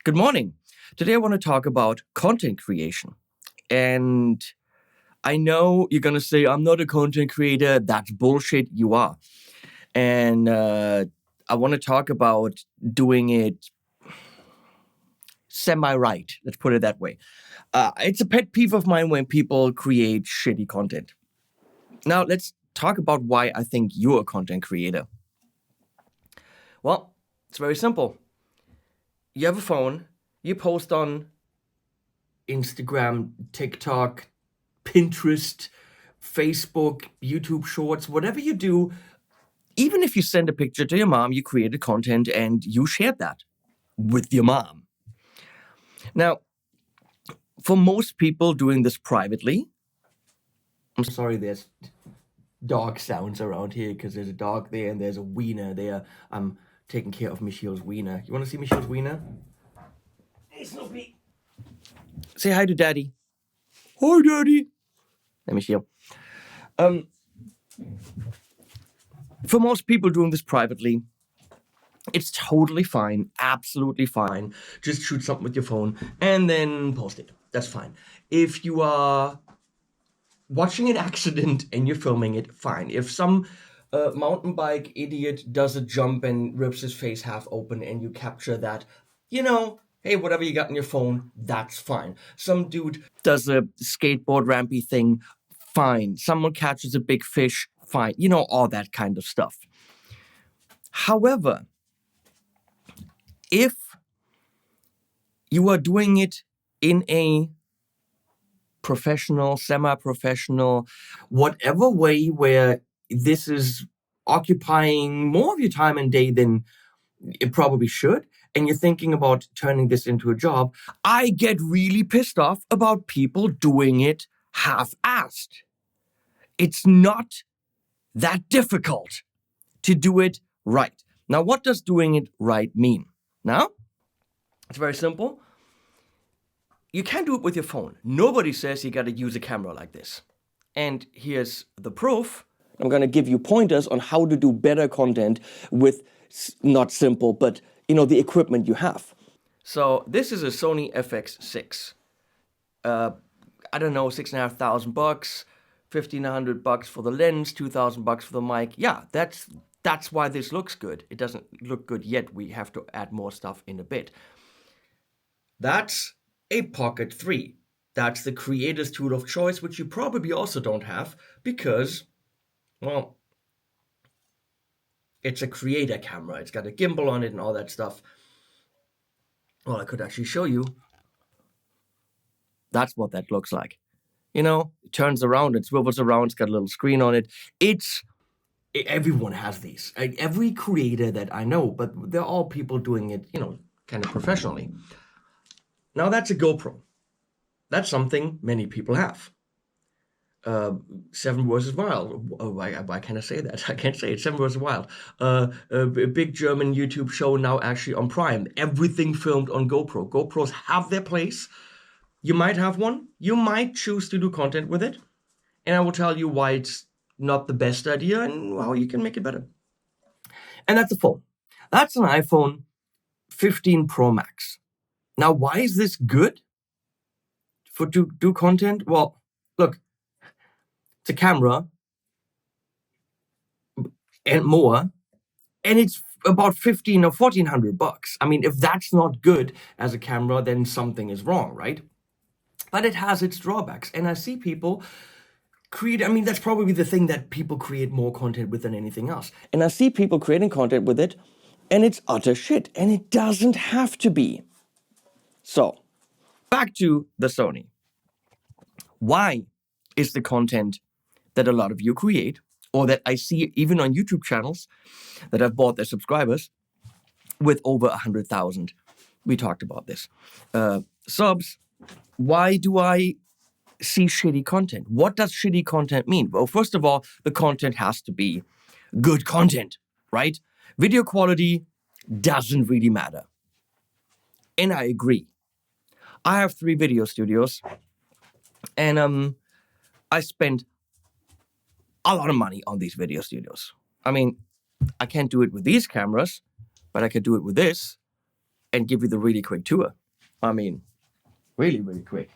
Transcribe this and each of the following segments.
Good morning. Today I want to talk about content creation. And I know you're going to say, I'm not a content creator. That's bullshit. You are. And I want to talk about doing it semi-right. Let's put it that way. It's a pet peeve of mine when people create shitty content. Now, let's talk about why I think you're a content creator. Well, it's very simple. You have a phone, you post on Instagram, TikTok, Pinterest, Facebook, YouTube Shorts, whatever you do, even if you send a picture to your mom, you created content and you shared that with your mom. Now, for most people doing this privately, I'm sorry, there's dog sounds around here because there's a dog there and there's a wiener there. I'm taking care of Michelle's wiener. You want to see Michelle's wiener? Hey, Snoopy. Say hi to Daddy. Hi, Daddy. Let me Michelle. For most people doing this privately, it's totally fine, absolutely fine. Just shoot something with your phone and then post it. That's fine. If you are watching an accident and you're filming it, fine. If some mountain bike idiot does a jump and rips his face half open and you capture that, hey, whatever you got on your phone, that's fine. Some dude does a skateboard rampy thing, fine. Someone catches a big fish, fine. All that kind of stuff. However, if you are doing it in a professional, semi-professional, whatever way where this is occupying more of your time and day than it probably should, and you're thinking about turning this into a job, I get really pissed off about people doing it half-assed. It's not that difficult to do it right. Now, what does doing it right mean? Now, it's very simple. You can't do it with your phone. Nobody says you got to use a camera like this. And here's the proof. I'm going to give you pointers on how to do better content with not simple, but the equipment you have. So this is a Sony FX6. I don't know, $6,500, $1,500 for the lens, $2,000 for the mic. Yeah, that's why this looks good. It doesn't look good yet. We have to add more stuff in a bit. That's a Pocket 3. That's the creator's tool of choice, which you probably also don't have because, well, it's a creator camera. It's got a gimbal on it and all that stuff. Well, I could actually show you. That's what that looks like. It turns around, it swivels around, it's got a little screen on it. Everyone has these. Every creator that I know, but they're all people doing it, kind of professionally. Now that's a GoPro. That's something many people have. 7 vs. Wild. Why can't I say that? I can't say it. 7 vs. Wild. A big German YouTube show now actually on Prime. Everything filmed on GoPro. GoPros have their place. You might have one. You might choose to do content with it. And I will tell you why it's not the best idea and how you can make it better. And that's a phone. That's an iPhone 15 Pro Max. Now, why is this good to do content? Well, look, it's a camera and more, and it's about $1,500 or $1,400. I mean, if that's not good as a camera, then something is wrong, right? But it has its drawbacks, and I see people that's probably the thing that people create more content with than anything else. And I see people creating content with it, and it's utter shit, and it doesn't have to be. So, back to the Sony. Why is the content that a lot of you create, or that I see even on YouTube channels that have bought their subscribers with over 100,000, we talked about this, subs, why do I see shitty content? What does shitty content mean? Well, first of all, the content has to be good content, right? Video quality doesn't really matter. And I agree. I have 3 video studios, and I spend a lot of money on these video studios. I mean, I can't do it with these cameras, but I could do it with this. and give you the really quick tour. I mean, really, really quick.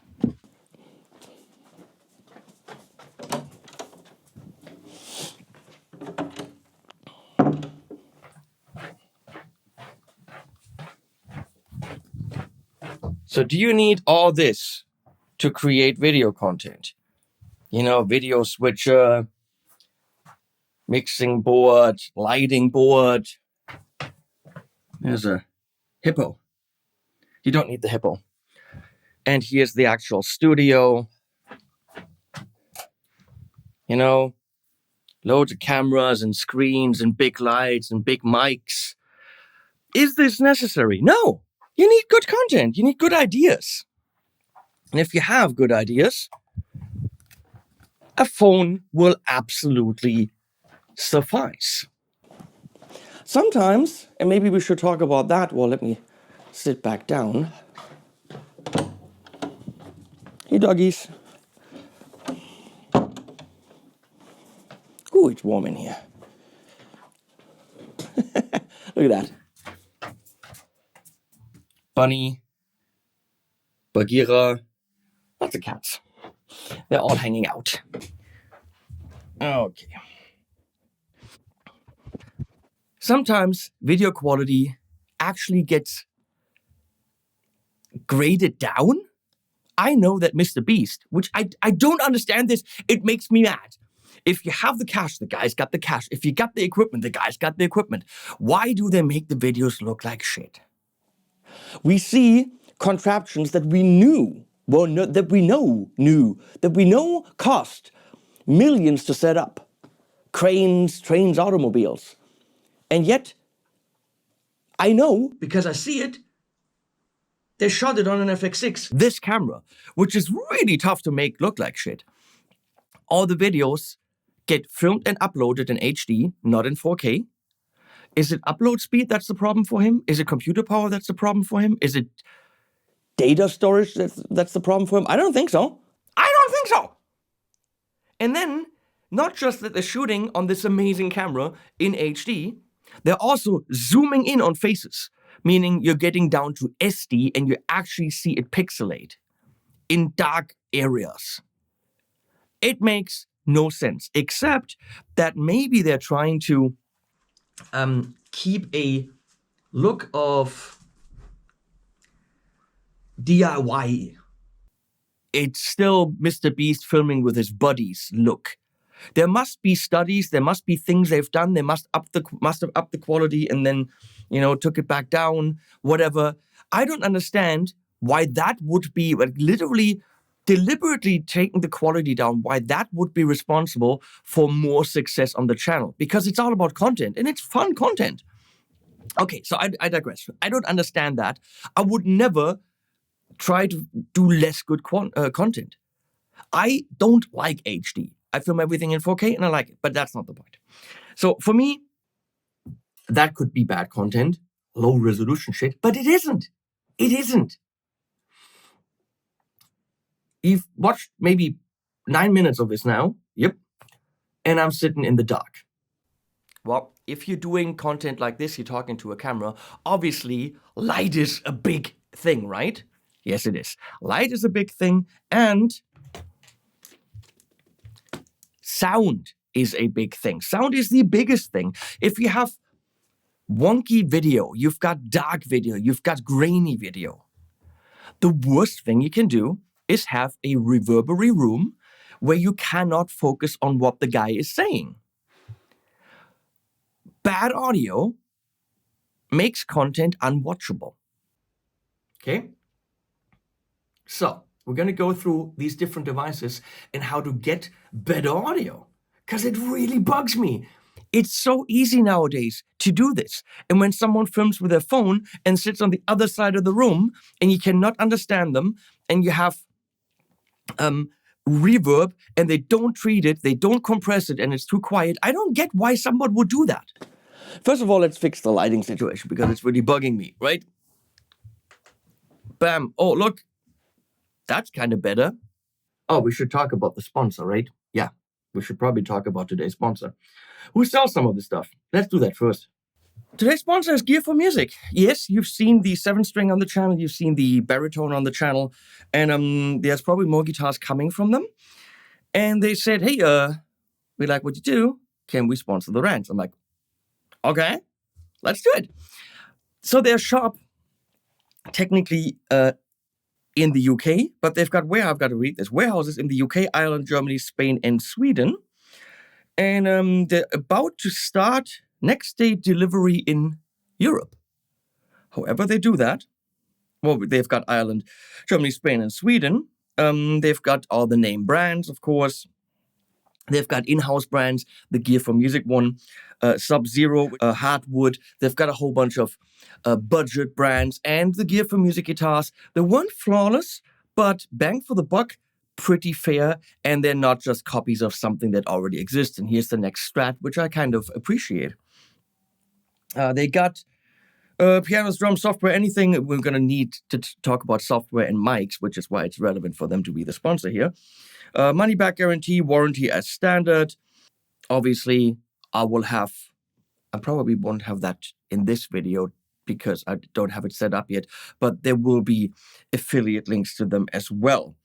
So do you need all this to create video content? You know, video switcher, mixing board, lighting board. There's a hippo. You don't need the hippo. And here's the actual studio. You know, loads of cameras and screens and big lights and big mics. Is this necessary? No. You need good content. You need good ideas. And if you have good ideas, a phone will absolutely suffice. Sometimes, and maybe we should talk about that. Well, let me sit back down. Hey, doggies. Ooh, it's warm in here. Look at that. Bunny, Bagheera, lots of cats. They're all hanging out. Okay. Sometimes video quality actually gets graded down. I know that Mr. Beast, which I don't understand this, it makes me mad. If you have the cash, the guy's got the cash. If you got the equipment, the guy's got the equipment. Why do they make the videos look like shit? We see contraptions that we knew, that we know cost millions to set up. Cranes, trains, automobiles. And yet, I know, because I see it, they shot it on an FX6, this camera, which is really tough to make look like shit. All the videos get filmed and uploaded in HD, not in 4K. Is it upload speed that's the problem for him? Is it computer power that's the problem for him? Is it data storage that's the problem for him? I don't think so. I don't think so. And then, not just that they're shooting on this amazing camera in HD, they're also zooming in on faces, meaning you're getting down to SD and you actually see it pixelate in dark areas. It makes no sense, except that maybe they're trying to keep a look of DIY. It's still Mr. Beast filming with his buddies look. There must be studies, there must be things they've done, they must have upped the quality and then, took it back down, whatever. I don't understand why that would be, literally deliberately taking the quality down, why that would be responsible for more success on the channel. Because it's all about content, and it's fun content. Okay, so I digress. I don't understand that. I would never try to do less good content. I don't like HD. I film everything in 4K and I like it, but that's not the point. So for me, that could be bad content, low resolution shit, but it isn't. It isn't. You've watched maybe 9 minutes of this now. Yep. And I'm sitting in the dark. Well, if you're doing content like this, you're talking to a camera, obviously light is a big thing, right? Yes, it is. Light is a big thing, and sound is a big thing. Sound is the biggest thing. If you have wonky video, you've got dark video, you've got grainy video, the worst thing you can do is have a reverberary room where you cannot focus on what the guy is saying. Bad audio makes content unwatchable. Okay? So, we're going to go through these different devices and how to get better audio, because it really bugs me. It's so easy nowadays to do this. And when someone films with their phone and sits on the other side of the room and you cannot understand them and you have reverb and they don't treat it, they don't compress it, and it's too quiet, I don't get why someone would do that. First of all, let's fix the lighting situation because it's really bugging me, right? Bam. Oh, look. That's kind of better. Oh, we should talk about the sponsor, right? Yeah, we should probably talk about today's sponsor, who sells some of this stuff. Let's do that first. Today's sponsor is Gear for Music. Yes, you've seen the 7-string on the channel, you've seen the baritone on the channel, and there's probably more guitars coming from them. And they said, hey, we like what you do. Can we sponsor the Rant? I'm like, okay, let's do it. So their shop, technically in the UK, but they've got I've got to read this, warehouses in the UK, Ireland, Germany, Spain, and Sweden. And they're about to start next day delivery in Europe. However they do that, well, they've got Ireland, Germany, Spain, and Sweden. They've got all the name brands, of course. They've got in-house brands, the Gear for Music one, Sub-Zero, Hardwood. They've got a whole bunch of budget brands and the Gear for Music guitars. They weren't flawless, but bang for the buck, pretty fair, and they're not just copies of something that already exists. And here's the next strat, which I kind of appreciate. They got pianos, drums, software, anything. We're going to need to talk about software and mics, which is why it's relevant for them to be the sponsor here. Money back guarantee, warranty as standard. Obviously, I probably won't have that in this video because I don't have it set up yet, but there will be affiliate links to them as well.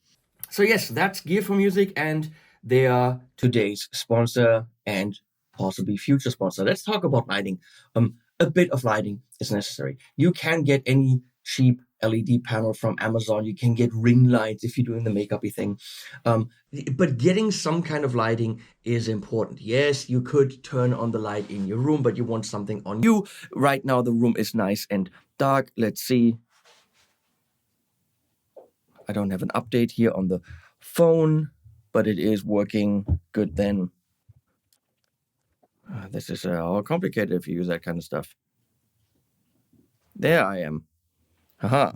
So yes, that's Gear for Music, and they are today's sponsor and possibly future sponsor. Let's talk about lighting. A bit of lighting is necessary. You can get any cheap LED panel from Amazon. You can get ring lights if you're doing the makeup-y thing. But getting some kind of lighting is important. Yes, you could turn on the light in your room, but you want something on you. Right now, the room is nice and dark. Let's see. I don't have an update here on the phone, but it is working good then. This is all complicated if you use that kind of stuff. There I am. Haha.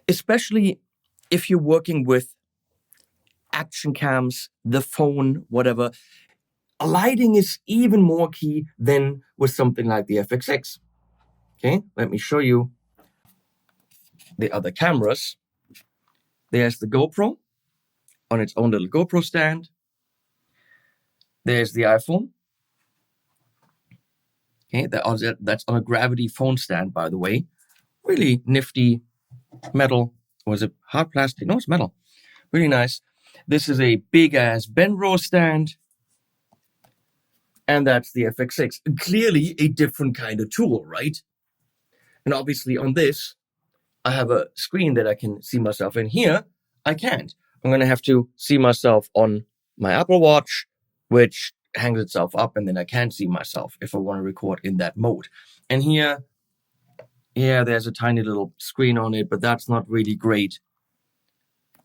Especially if you're working with action cams, the phone, whatever. Lighting is even more key than with something like the FX6. Okay, let me show you the other cameras. There's the GoPro on its own little GoPro stand. There's the iPhone. Okay, that's on a gravity phone stand, by the way. Really nifty metal. Was it hard plastic? No, it's metal. Really nice. This is a big-ass Benro stand. And that's the FX6. Clearly a different kind of tool, right? And obviously on this, I have a screen that I can see myself in. Here, I can't. I'm going to have to see myself on my Apple Watch, which hangs itself up, and then I can see myself if I want to record in that mode. And here, yeah, there's a tiny little screen on it, but that's not really great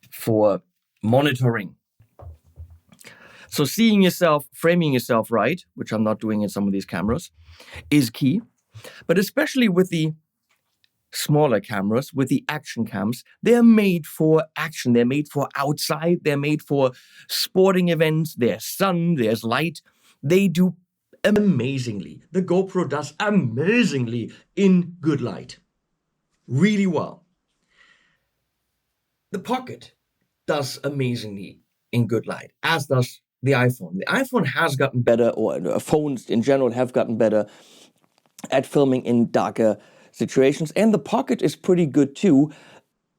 for monitoring. So seeing yourself, framing yourself right, which I'm not doing in some of these cameras, is key. But especially with the smaller cameras, with the action cams, they're made for action. They're made for outside. They're made for sporting events. There's sun, there's light. They do amazingly. The GoPro does amazingly in good light. Really well. The Pocket does amazingly in good light, as does the iPhone. The iPhone has gotten better, or phones in general have gotten better at filming in darker situations, and the Pocket is pretty good too.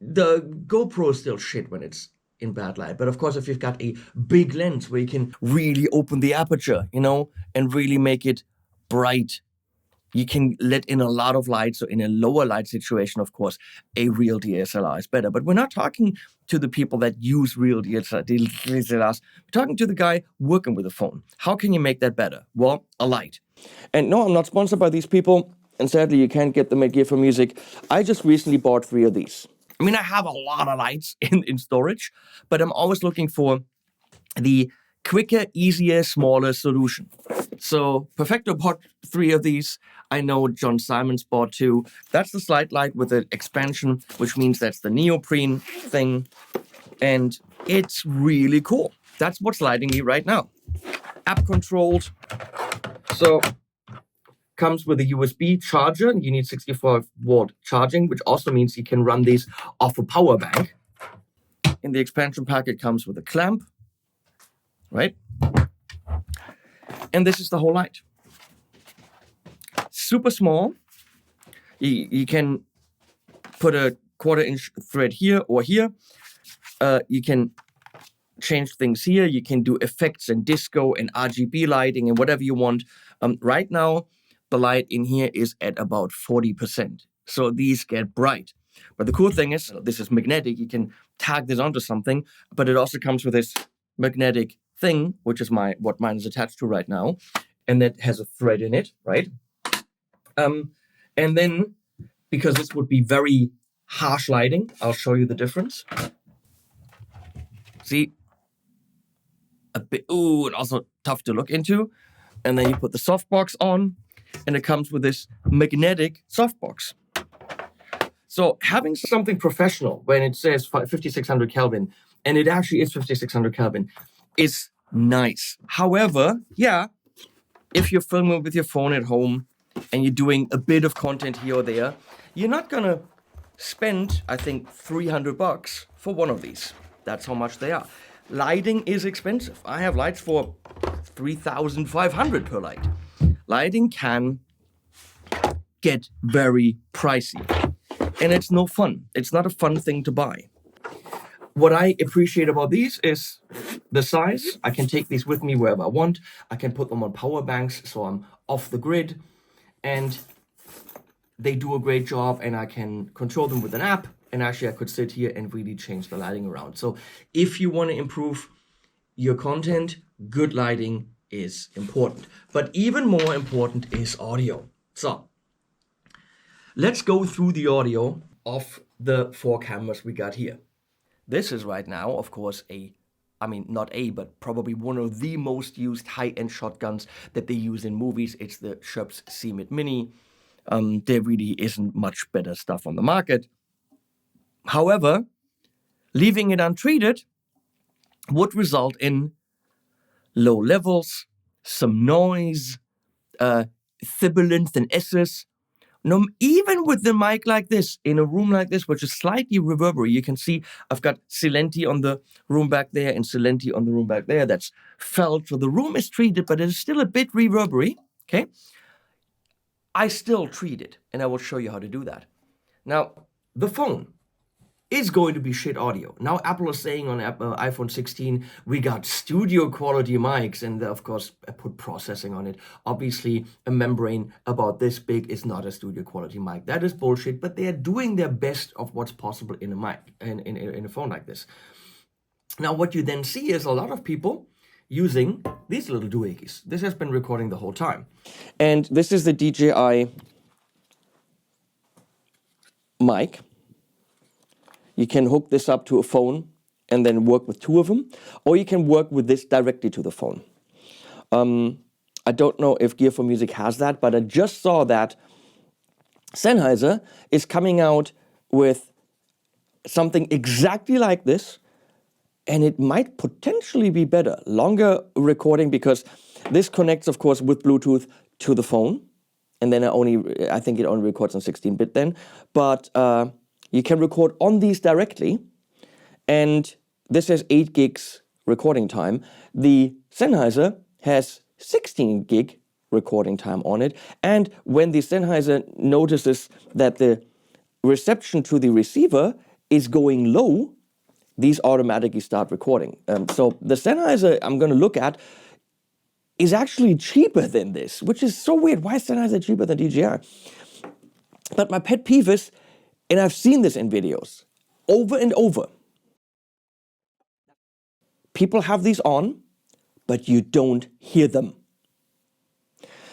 The GoPro is still shit when it's in bad light, but of course if you've got a big lens where you can really open the aperture, and really make it bright, you can let in a lot of light. So in a lower light situation, of course, a real DSLR is better. But we're not talking to the people that use real DSLRs. We're talking to the guy working with a phone. How can you make that better? Well, a light. And no, I'm not sponsored by these people. And sadly, you can't get them at Gear for Music. I just recently bought 3 of these. I mean, I have a lot of lights in storage, but I'm always looking for the quicker, easier, smaller solution. So Perfecto bought 3 of these. I know John Simon's bought 2. That's the slide light with the expansion, which means that's the neoprene thing. And it's really cool. That's what's lighting me right now. App controlled. So comes with a USB charger. You need 64-watt charging, which also means you can run these off a power bank. In the expansion pack, it comes with a clamp, right? And this is the whole light. super small. You can put a 1/4-inch thread here or here. You can change things here. You can do effects and disco and RGB lighting and whatever you want. Right now, the light in here is at about 40%. So these get bright. But the cool thing is, this is magnetic. You can tag this onto something, but it also comes with this magnetic thing, which is what mine is attached to right now. And that has a thread in it, right? And then, because this would be very harsh lighting, I'll show you the difference. See? A bit, and also tough to look into. And then you put the softbox on, and it comes with this magnetic softbox. So having something professional when it says 5600 Kelvin, and it actually is 5600 Kelvin, is nice. However, yeah, if you're filming with your phone at home and you're doing a bit of content here or there, you're not gonna spend, I think, $300 for one of these. That's how much they are. Lighting is expensive. I have lights for $3,500 per light. Lighting can get very pricey, and it's no fun. It's not a fun thing to buy. What I appreciate about these is the size. I can take these with me wherever I want. I can put them on power banks, so I'm off the grid, and they do a great job, and I can control them with an app. And actually, I could sit here and really change the lighting around. So if you want to improve your content, good lighting is important. But even more important is audio. So let's go through the audio of the 4 cameras we got here. This is right now, of course, but probably one of the most used high-end shotguns that they use in movies. It's the Schups C-Mid Mini. There really isn't much better stuff on the market. However, leaving it untreated would result in low levels, some noise, sibilance and S's. No, even with the mic like this, in a room like this, which is slightly reverberant, you can see I've got Silenti on the room back there and Silenti on the room back there. That's felt, so the room is treated, but it is still a bit reverberant, okay? I still treat it, and I will show you how to do that. Now, the phone is going to be shit audio. Now Apple is saying on iPhone 16, we got studio quality mics, and of course I put processing on it. Obviously, a membrane about this big is not a studio quality mic. That is bullshit, but they are doing their best of what's possible in a mic, in a phone like this. Now what you then see is a lot of people using these little doohickeys. This has been recording the whole time. And this is the DJI mic. You can hook this up to a phone and then work with 2 of them, or you can work with this directly to the phone. I don't know if Gear for Music has that, but I just saw that Sennheiser is coming out with something exactly like this, and it might potentially be better. Longer recording, because this connects, of course, with Bluetooth to the phone, and then I think it only records on 16-bit then, but you can record on these directly, and this has 8 gigs recording time. The Sennheiser has 16 gig recording time on it, and when the Sennheiser notices that the reception to the receiver is going low, these automatically start recording. So the Sennheiser I'm going to look at is actually cheaper than this, which is so weird. Why is Sennheiser cheaper than DJI? But my pet peeve is, and I've seen this in videos over and over, people have these on, but you don't hear them.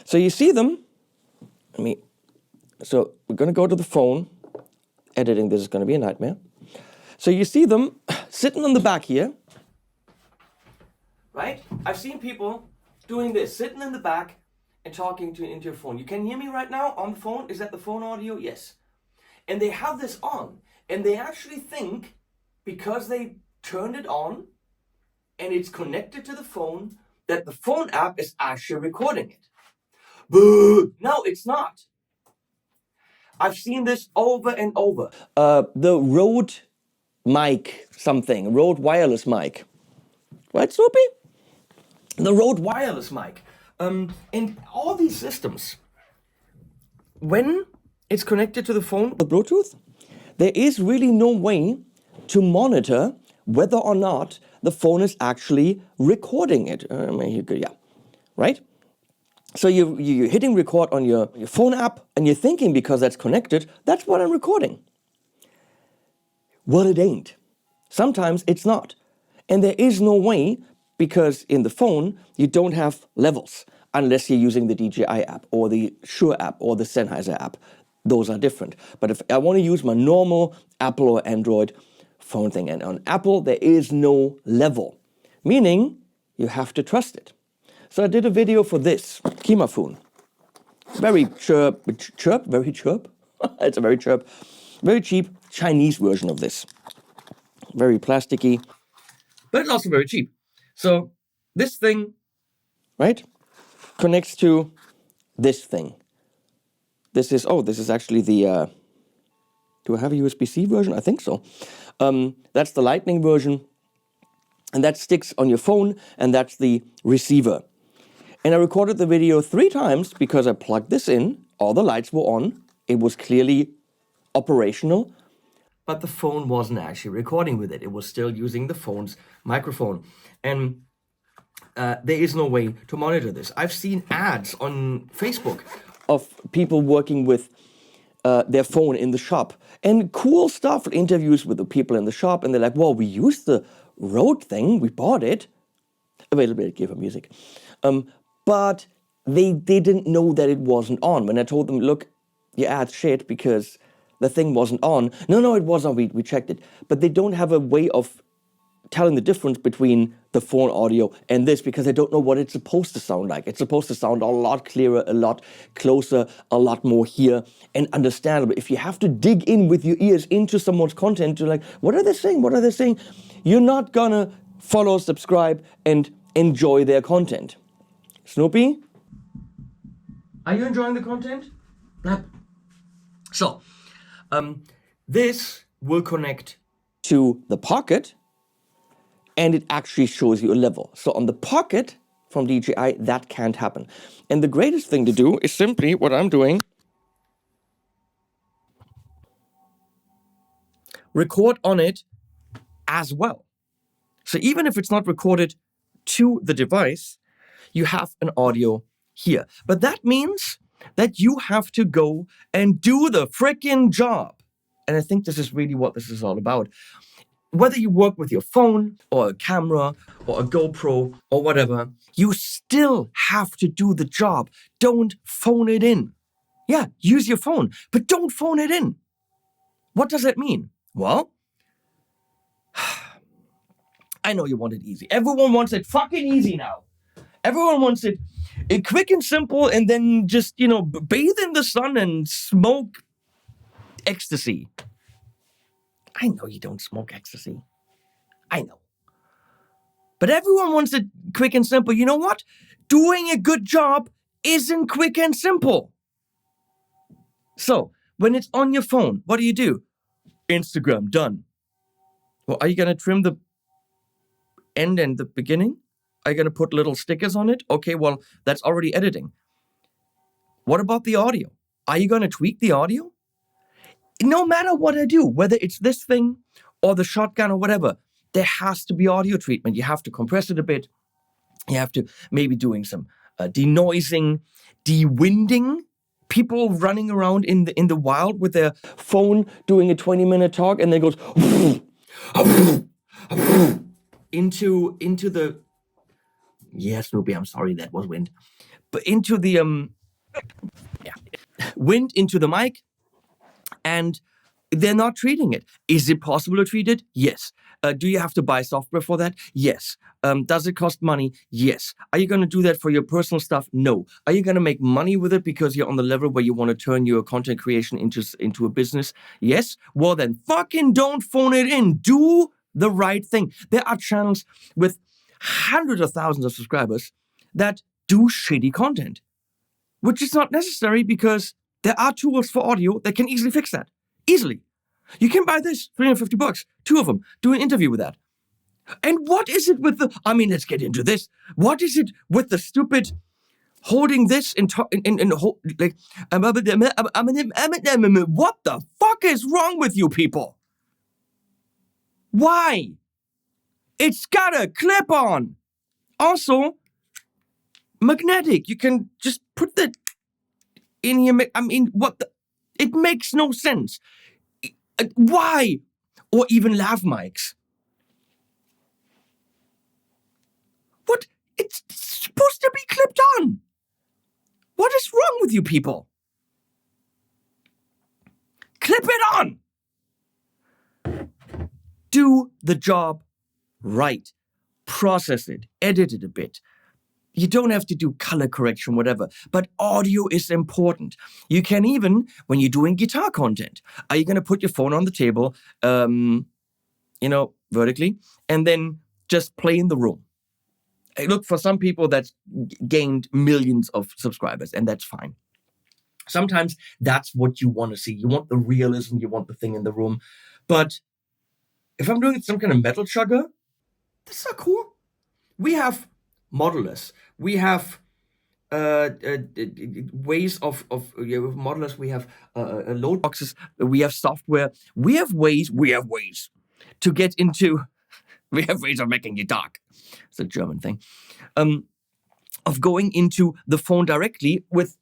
So you see them, so we're going to go to the phone. Editing this is going to be a nightmare. So you see them sitting on the back here, right? I've seen people doing this, sitting in the back and talking into your phone. You can hear me right now on the phone. Is that the phone audio? Yes. And they have this on, and they actually think, because they turned it on and it's connected to the phone, that the phone app is actually recording it. Boo! No, it's not. I've seen this over and over. The Rode mic something, Rode wireless mic. Right, Snoopy? The Rode wireless mic. And all these systems, when it's connected to the phone with Bluetooth, there is really no way to monitor whether or not the phone is actually recording it. Yeah, right? So you're hitting record on your phone app, and you're thinking because that's connected, that's what I'm recording. Well, it ain't. Sometimes it's not. And there is no way, because in the phone, you don't have levels unless you're using the DJI app or the Shure app or the Sennheiser app. Those are different. But if I want to use my normal Apple or Android phone thing, and on Apple, there is no level, meaning you have to trust it. So I did a video for this Kimaphone. Very chirp. It's a very chirp, very cheap Chinese version of this. Very plasticky, but it's also very cheap. So this thing, right, connects to this thing. This is actually the, do I have a USB-C version? I think so. That's the Lightning version, and that sticks on your phone, and that's the receiver. And I recorded the video 3 times because I plugged this in, all the lights were on, it was clearly operational, but the phone wasn't actually recording with it. It was still using the phone's microphone. And there is no way to monitor this. I've seen ads on Facebook of people working with their phone in the shop, and cool stuff, interviews with the people in the shop, and they're like, well, we used the Rode thing, we bought it, availability for music. But they didn't know that it wasn't on. When I told them, look, your ad's shit because the thing wasn't on. No, it was on, we checked it. But they don't have a way of telling the difference between the phone audio and this, because they don't know what it's supposed to sound like. It's supposed to sound a lot clearer, a lot closer, a lot more here and understandable. If you have to dig in with your ears into someone's content, you're like, what are they saying? What are they saying? You're not gonna follow, subscribe, and enjoy their content. Snoopy? Are you enjoying the content? Yep. So, this will connect to the Pocket, and it actually shows you a level. So on the Pocket from DJI, that can't happen. And the greatest thing to do is simply what I'm doing. Record on it as well. So even if it's not recorded to the device, you have an audio here. But that means that you have to go and do the frickin' job. And I think this is really what this is all about. Whether you work with your phone or a camera or a GoPro or whatever, you still have to do the job. Don't phone it in. Yeah, use your phone, but don't phone it in. What does that mean? Well, I know you want it easy. Everyone wants it fucking easy now. Everyone wants it quick and simple, and then just, bathe in the sun and smoke ecstasy. I know you don't smoke ecstasy. I know. But everyone wants it quick and simple. You know what? Doing a good job isn't quick and simple. So, when it's on your phone, what do? Instagram, done. Well, are you going to trim the end and the beginning? Are you going to put little stickers on it? Okay, well, that's already editing. What about the audio? Are you going to tweak the audio? No matter what I do, whether it's this thing or the shotgun or whatever, there has to be audio treatment. You have to compress it a bit. You have to maybe doing some denoising, de-winding. People running around in the wild with their phone doing a 20-minute talk, and then goes into the. Yes, Snoopy, I'm sorry, that was wind. But into the wind into the mic, and they're not treating it. Is it possible to treat it? Yes. Do you have to buy software for that? Yes. Does it cost money? Yes. Are you going to do that for your personal stuff? No. Are you going to make money with it because you're on the level where you want to turn your content creation into a business? Yes. Well, then fucking don't phone it in. Do the right thing. There are channels with hundreds of thousands of subscribers that do shitty content, which is not necessary because there are tools for audio that can easily fix that. Easily. You can buy this, $350, 2 of them, do an interview with that. And what is it with let's get into this. What is it with the stupid holding this in like, what the fuck is wrong with you people? Why? It's got a clip on. Also, magnetic. You can just put the in here. I mean, what the? It makes no sense. Why? Or even lav mics. What? It's supposed to be clipped on. What is wrong with you people? Clip it on. Do the job right. Process it. Edit it a bit. You don't have to do color correction, whatever, but audio is important. You can even, when you're doing guitar content, are you going to put your phone on the table, vertically, and then just play in the room? Look, for some people, that's gained millions of subscribers, and that's fine. Sometimes that's what you want to see. You want the realism, you want the thing in the room. But if I'm doing some kind of metal chugger, that's not cool. We have modelers. We have ways of modelers. We have load boxes. We have software. We have ways to get into. We have ways of making it dark. It's a German thing. Of going into the phone directly with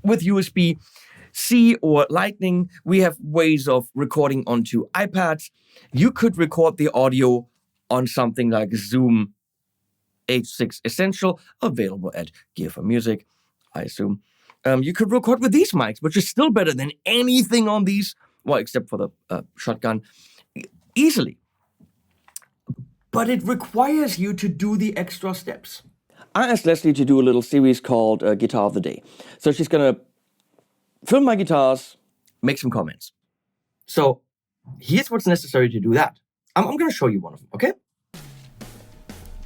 USB-C or Lightning. We have ways of recording onto iPads. You could record the audio on something like Zoom H6 Essential, available at Gear for Music, I assume. You could record with these mics, which is still better than anything on these, well, except for the shotgun, easily. But it requires you to do the extra steps. I asked Leslie to do a little series called Guitar of the Day. So she's going to film my guitars, make some comments. So here's what's necessary to do that. I'm going to show you one of them, okay?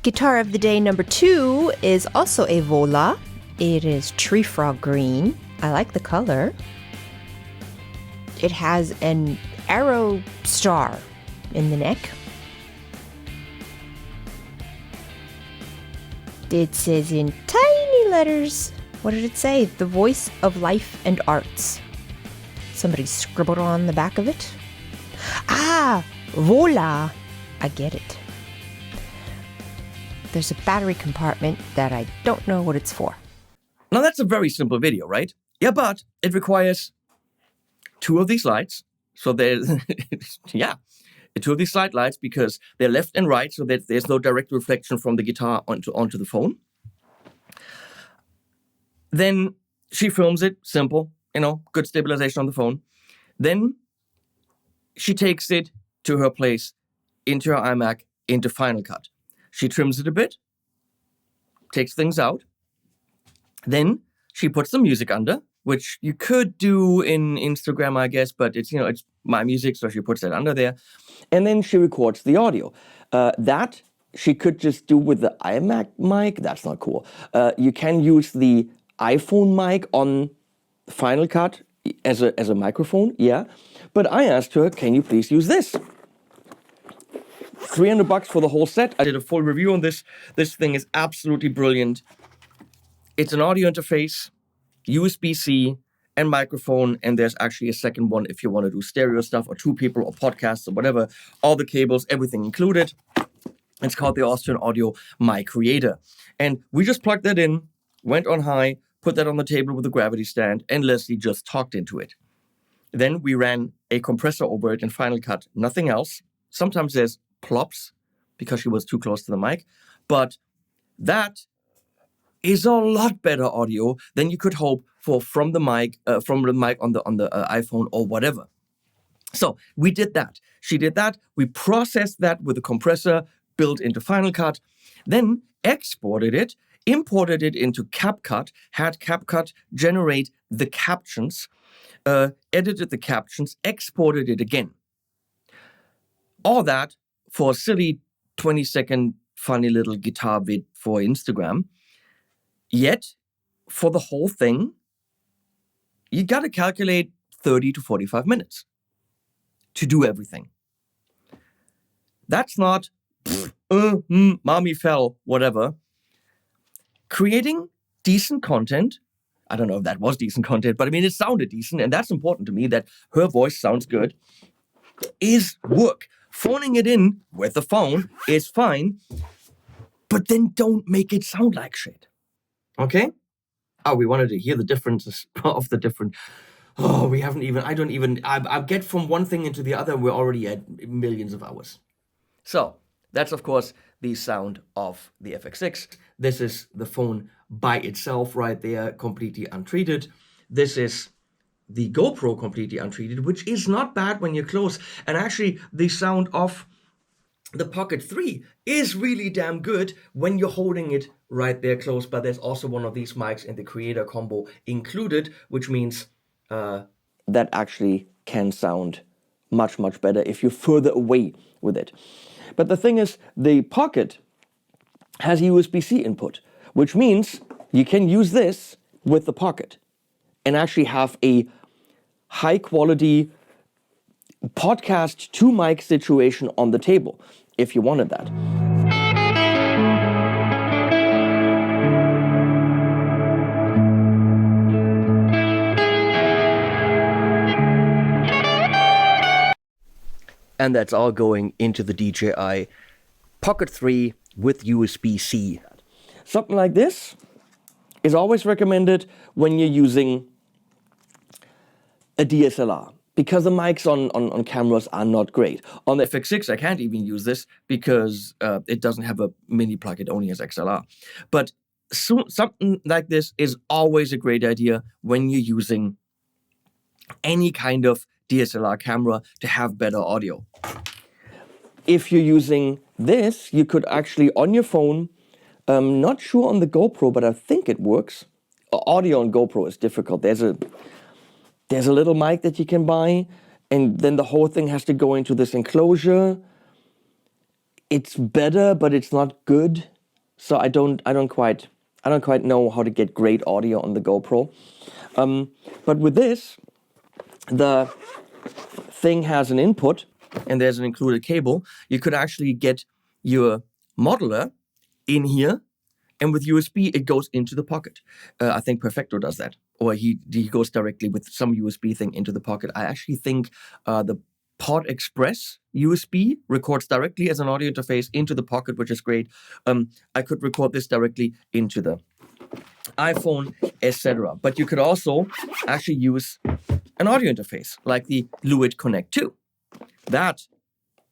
Guitar of the Day number 2 is also a Vola. It is tree frog green. I like the color. It has an arrow star in the neck. It says in tiny letters, what did it say? The voice of life and arts. Somebody scribbled on the back of it. Ah, Vola. I get it. There's a battery compartment that I don't know what it's for. Now that's a very simple video, right? Yeah, but it requires 2 of these lights. So there's, two of these slide lights because they're left and right so that there's no direct reflection from the guitar onto the phone. Then she films it, simple, good stabilization on the phone. Then she takes it to her place, into her iMac, into Final Cut. She trims it a bit, takes things out. Then she puts the music under, which you could do in Instagram, I guess, but it's my music, so she puts that under there. And then she records the audio. That she could just do with the iMac mic. That's not cool. You can use the iPhone mic on Final Cut as a microphone, yeah. But I asked her, can you please use this? $300 for the whole set. I did a full review on this. This thing is absolutely brilliant. It's an audio interface, USB-C, and microphone, and there's actually a second one if you want to do stereo stuff or 2 people or podcasts or whatever. All the cables, everything included. It's called the Austrian Audio My Creator. And we just plugged that in, went on high, put that on the table with a gravity stand, and Leslie just talked into it. Then we ran a compressor over it in Final Cut, nothing else. Sometimes there's plops because she was too close to the mic, but that is a lot better audio than you could hope for from the mic on the iPhone or whatever. So we did that. She did that. We processed that with a compressor built into Final Cut, then exported it, imported it into CapCut, had CapCut generate the captions, edited the captions, exported it again. All that for a silly 20-second funny little guitar vid for Instagram. Yet, for the whole thing, you got to calculate 30 to 45 minutes to do everything. That's not, mommy fell, whatever. creating decent content. I don't know if that was decent content, but I mean, it sounded decent, and that's important to me, that her voice sounds good, is work. Phoning it in with the phone is fine, but then don't make it sound like shit. Okay? Oh, we wanted to hear the differences of the different. Oh, we haven't even. I get from one thing into the other, and we're already at millions of hours. So, that's of course the sound of the FX6. This is the phone by itself right there, completely untreated. This is the GoPro completely untreated, which is not bad when you're close. And actually, the sound of the Pocket 3 is really damn good when you're holding it right there close, but there's also one of these mics in the creator combo included, which means that actually can sound much, much better if you're further away with it. But the thing is, the Pocket has USB-C input, which means you can use this with the Pocket and actually have a high-quality podcast to mic situation on the table if you wanted that. And that's all going into the DJI Pocket 3 with USB-C. Something like this is always recommended when you're using a DSLR, because the mics on cameras are not great. On the FX6, I can't even use this because it doesn't have a mini plug, it only has XLR. But something like this is always a great idea when you're using any kind of DSLR camera to have better audio. If you're using this, you could actually, on your phone, not sure on the GoPro, but I think it works. Audio on GoPro is difficult. There's a little mic that you can buy, and then the whole thing has to go into this enclosure. It's better, but it's not good. So I don't quite know how to get great audio on the GoPro. But with this, the thing has an input, and there's an included cable. You could actually get your modeler in here, and with USB, it goes into the Pocket. I think Perfecto does that. Or he goes directly with some USB thing into the Pocket. I actually think the Pod Express USB records directly as an audio interface into the Pocket, which is great. I could record this directly into the iPhone, etc. But you could also actually use an audio interface like the Fluid Connect 2. That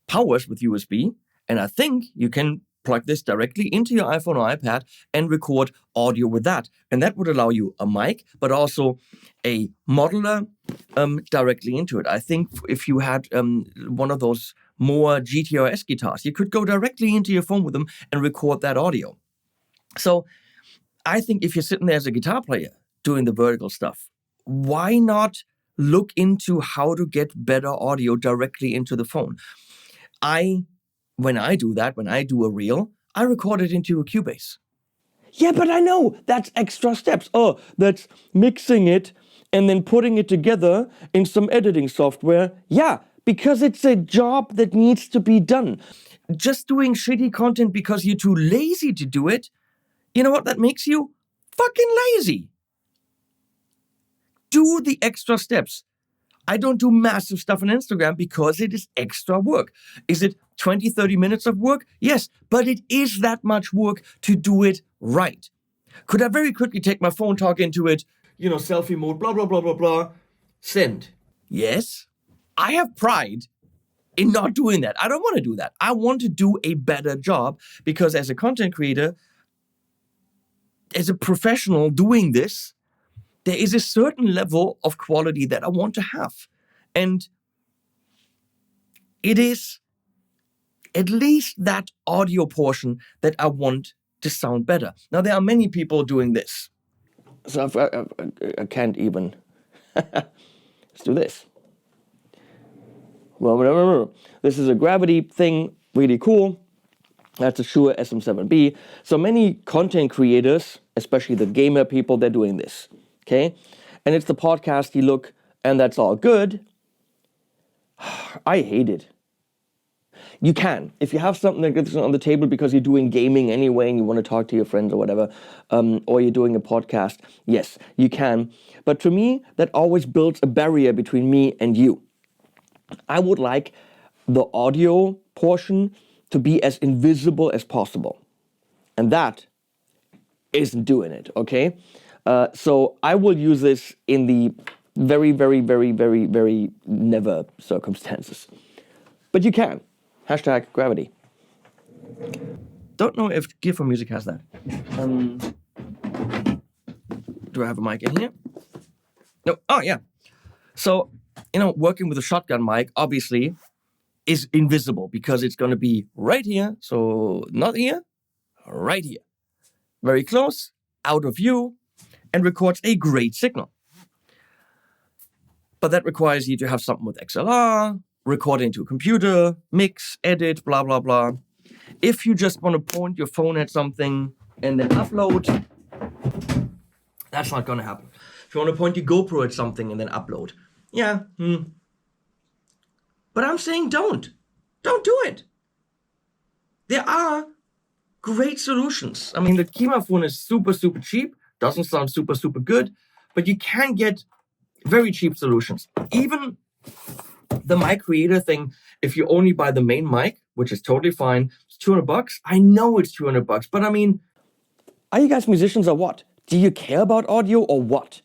powers with USB, and I think you can plug this directly into your iPhone or iPad and record audio with that. And that would allow you a mic, but also a modeler directly into it. I think if you had one of those more GTRS guitars, you could go directly into your phone with them and record that audio. So I think if you're sitting there as a guitar player doing the vertical stuff, why not look into how to get better audio directly into the phone? When I do that, when I do a reel, I record it into a Cubase. Yeah, but I know that's extra steps. Oh, that's mixing it and then putting it together in some editing software. Yeah, because it's a job that needs to be done. Just doing shitty content because you're too lazy to do it, you know what that makes you? Fucking lazy. Do the extra steps. I don't do massive stuff on Instagram because it is extra work. Is it 20, 30 minutes of work? Yes, but it is that much work to do it right. Could I very quickly take my phone, talk into it, selfie mode, blah, blah, blah, blah, blah, send? Yes. I have pride in not doing that. I don't want to do that. I want to do a better job because as a content creator, as a professional doing this, there is a certain level of quality that I want to have. And it is at least that audio portion that I want to sound better. Now, there are many people doing this. So I can't even. Let's do this. Well, this is a gravity thing, really cool. That's a Shure SM7B. So many content creators, especially the gamer people, they're doing this. Okay? And it's the podcasty look, and that's all good. I hate it. You can. If you have something like this on the table because you're doing gaming anyway and you want to talk to your friends or whatever, or you're doing a podcast, yes, you can. But to me, that always builds a barrier between me and you. I would like the audio portion to be as invisible as possible. And that isn't doing it, okay? So I will use this in the very, very, very, very, very never circumstances. But you can. Hashtag gravity. Don't know if Gear for Music has that. Do I have a mic in here? No. Oh, yeah. So, working with a shotgun mic, obviously, is invisible because it's going to be right here. So, not here, right here. Very close, out of view, and records a great signal. But that requires you to have something with XLR, record into a computer, mix, edit, blah, blah, blah. If you just want to point your phone at something and then upload, that's not going to happen. If you want to point your GoPro at something and then upload, But I'm saying don't. Don't do it. There are great solutions. I mean, the Kima phone is super, super cheap. Doesn't sound super, super good. But you can get very cheap solutions. Even the mic creator thing, if you only buy the main mic, which is totally fine, it's $200. I know it's $200, but I mean, are you guys musicians or what? Do you care about audio or what?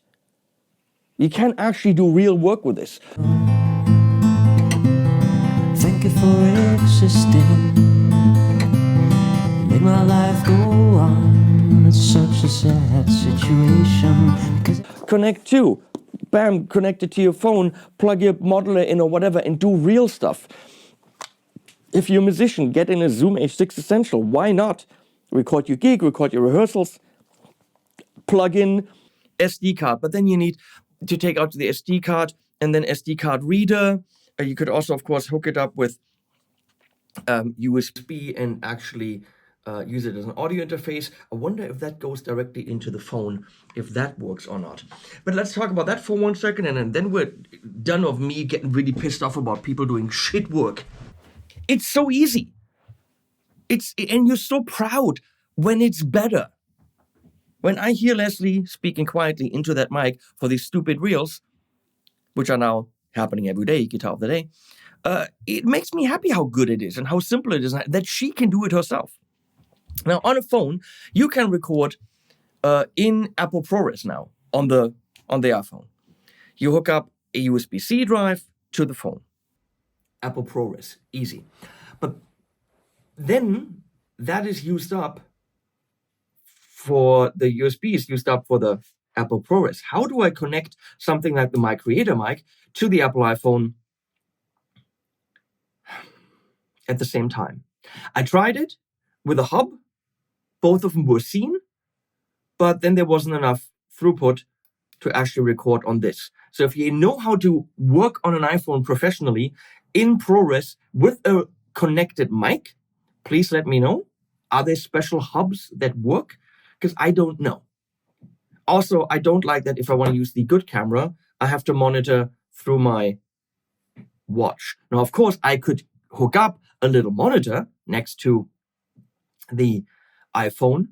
You can actually do real work with this. Thank you for existing. You make my life go on. It's such a sad situation. Connect to. Bam, connect it to your phone, plug your modeler in or whatever, and do real stuff. If you're a musician, get in a Zoom H6 Essential. Why not? Record your gig, record your rehearsals, plug in SD card. But then you need to take out the SD card and then SD card reader. You could also, of course, hook it up with USB and actually use it as an audio interface. I wonder if that goes directly into the phone, if that works or not. But let's talk about that for 1 second, and then we're done of me getting really pissed off about people doing shit work. It's so easy. And you're so proud when it's better. When I hear Leslie speaking quietly into that mic for these stupid reels, which are now happening every day, guitar of the day, it makes me happy how good it is and how simple it is, that she can do it herself. Now, on a phone, you can record in Apple ProRes now on the iPhone. You hook up a USB-C drive to the phone. Apple ProRes, easy. But then that is used up for the USB is used up for the Apple ProRes. How do I connect something like the My Creator mic to the Apple iPhone at the same time? I tried it with a hub. Both of them were seen, but then there wasn't enough throughput to actually record on this. So if you know how to work on an iPhone professionally in ProRes with a connected mic, please let me know. Are there special hubs that work? Because I don't know. Also, I don't like that if I want to use the good camera, I have to monitor through my watch. Now, of course, I could hook up a little monitor next to the iPhone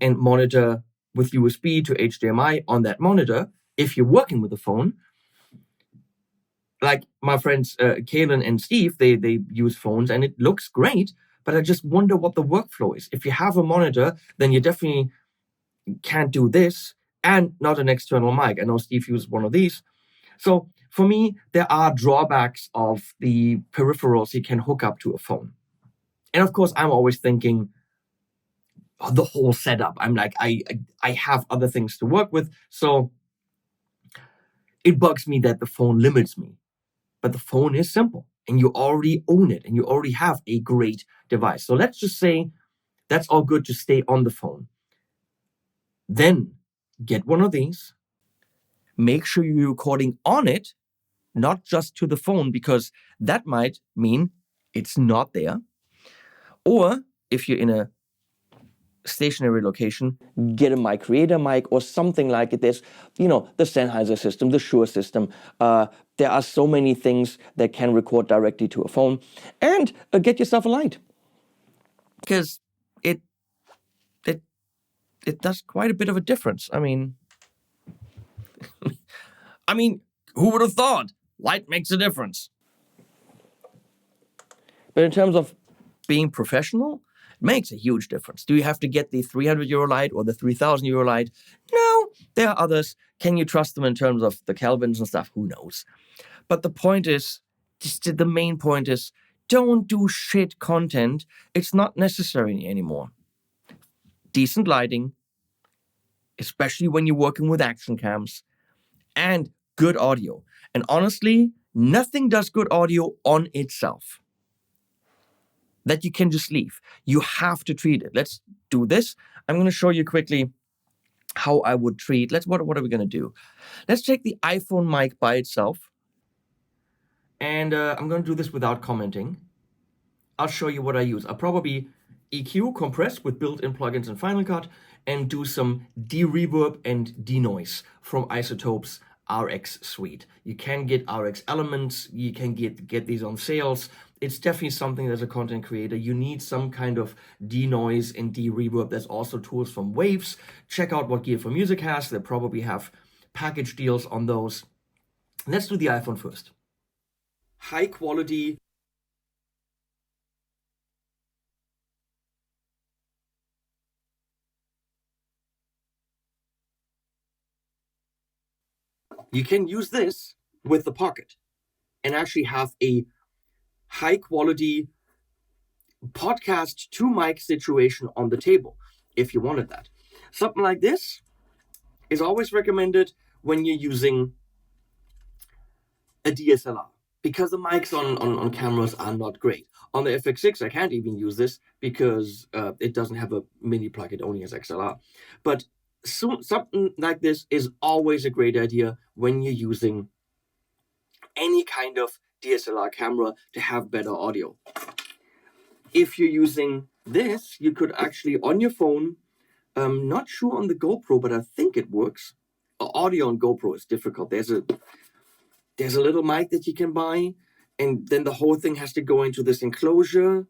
and monitor with USB to HDMI on that monitor if you're working with the phone. Like my friends Kaylin and Steve, they use phones and it looks great, but I just wonder what the workflow is. If you have a monitor, then you definitely can't do this and not an external mic. I know Steve uses one of these. So for me, there are drawbacks of the peripherals you can hook up to a phone. And of course, I'm always thinking the whole setup. I'm like, I have other things to work with. So it bugs me that the phone limits me. But the phone is simple and you already own it and you already have a great device. So let's just say that's all good to stay on the phone. Then get one of these. Make sure you're recording on it, not just to the phone, because that might mean it's not there. Or if you're in a stationary location, get a mic, create a mic or something like it. There's, the Sennheiser system, the Shure system. There are so many things that can record directly to a phone. And get yourself a light. Because it does quite a bit of a difference. I mean, who would have thought? Light makes a difference. But in terms of being professional, it makes a huge difference. Do you have to get the 300 euro light or the 3,000 euro light? No, there are others. Can you trust them in terms of the Kelvins and stuff? Who knows? But the point is, the main point is, don't do shit content. It's not necessary anymore. Decent lighting, especially when you're working with action cams, and good audio. And honestly, nothing does good audio on itself that you can just leave. You have to treat it. Let's do this. I'm going to show you quickly how I would treat. What are we going to do? Let's take the iPhone mic by itself. And I'm going to do this without commenting. I'll show you what I use. I'll probably EQ, compress with built-in plugins in Final Cut, and do some de-reverb and denoise from Isotope's RX suite. You can get RX elements. You can get these on sales. It's definitely something as a content creator. You need some kind of denoise and de-reverb. There's also tools from Waves. Check out what Gear for Music has. They probably have package deals on those. Let's do the iPhone first. High quality. You can use this with the Pocket and actually have a high quality podcast to mic situation on the table if you wanted that. Something like this is always recommended when you're using a DSLR, because the mics on cameras are not great. On the FX6, I can't even use this because it doesn't have a mini plug, it only has XLR. But something like this is always a great idea when you're using any kind of DSLR camera to have better audio. If you're using this, you could actually, on your phone, not sure on the GoPro, but I think it works. Audio on GoPro is difficult. There's a little mic that you can buy, and then the whole thing has to go into this enclosure.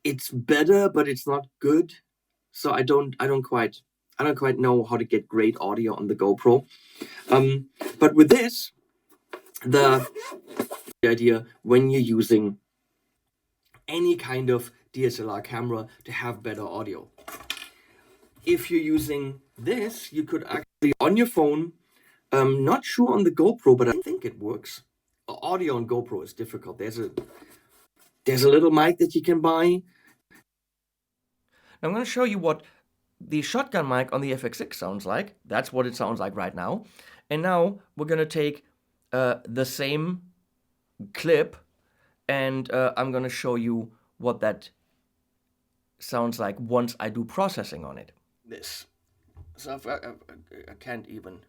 It's better, but it's not good. So I don't quite know how to get great audio on the GoPro. But with this, the idea when you're using any kind of DSLR camera to have better audio. If you're using this, you could actually, on your phone, not sure on the GoPro, but I think it works. Audio on GoPro is difficult. There's a little mic that you can buy. Now I'm going to show you what the shotgun mic on the FX6 sounds like. That's what it sounds like right now. And now we're going to take the same clip, and I'm going to show you what that sounds like once I do processing on it. This. So I can't even.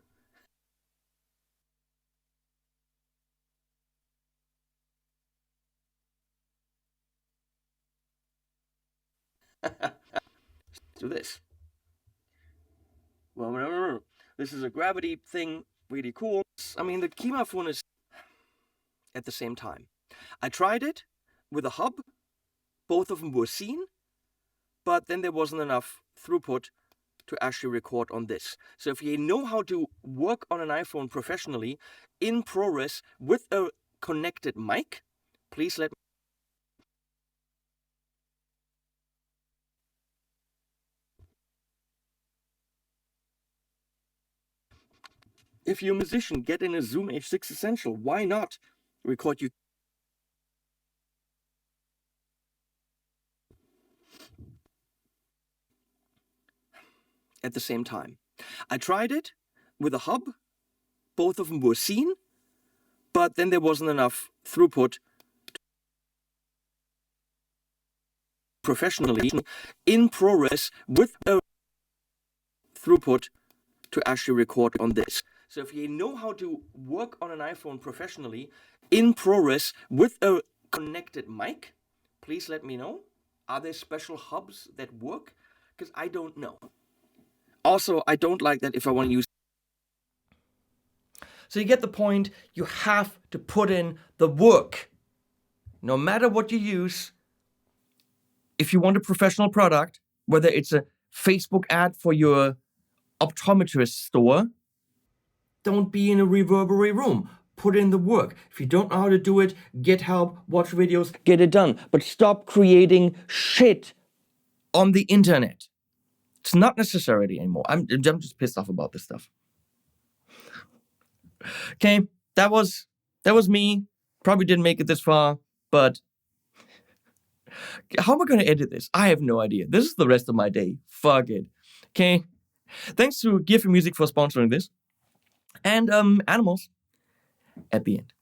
Do this. Well, this is a gravity thing, really cool. I mean, the Kima phone is at the same time. I tried it with a hub. Both of them were seen, but then there wasn't enough throughput to actually record on this. So if you know how to work on an iPhone professionally in ProRes with a connected mic, please let me. If you're a musician, get in a Zoom H6 Essential. Why not record you? At the same time. I tried it with a hub. Both of them were seen, but then there wasn't enough throughput professionally in ProRes with a throughput to actually record on this. So if you know how to work on an iPhone professionally in ProRes with a connected mic, please let me know. Are there special hubs that work because I don't know. Also, I don't like that if I want to use. So you get the point. You have to put in the work. No matter what you use, if you want a professional product, whether it's a Facebook ad for your optometrist store, don't be in a reverberary room. Put in the work. If you don't know how to do it, get help, watch videos, get it done. But stop creating shit on the internet. It's not necessary anymore. I'm just pissed off about this stuff. Okay, that was me. Probably didn't make it this far, but how am I going to edit this? I have no idea. This is the rest of my day. Fuck it. Okay. Thanks to Gear for Music for sponsoring this. And animals at the end.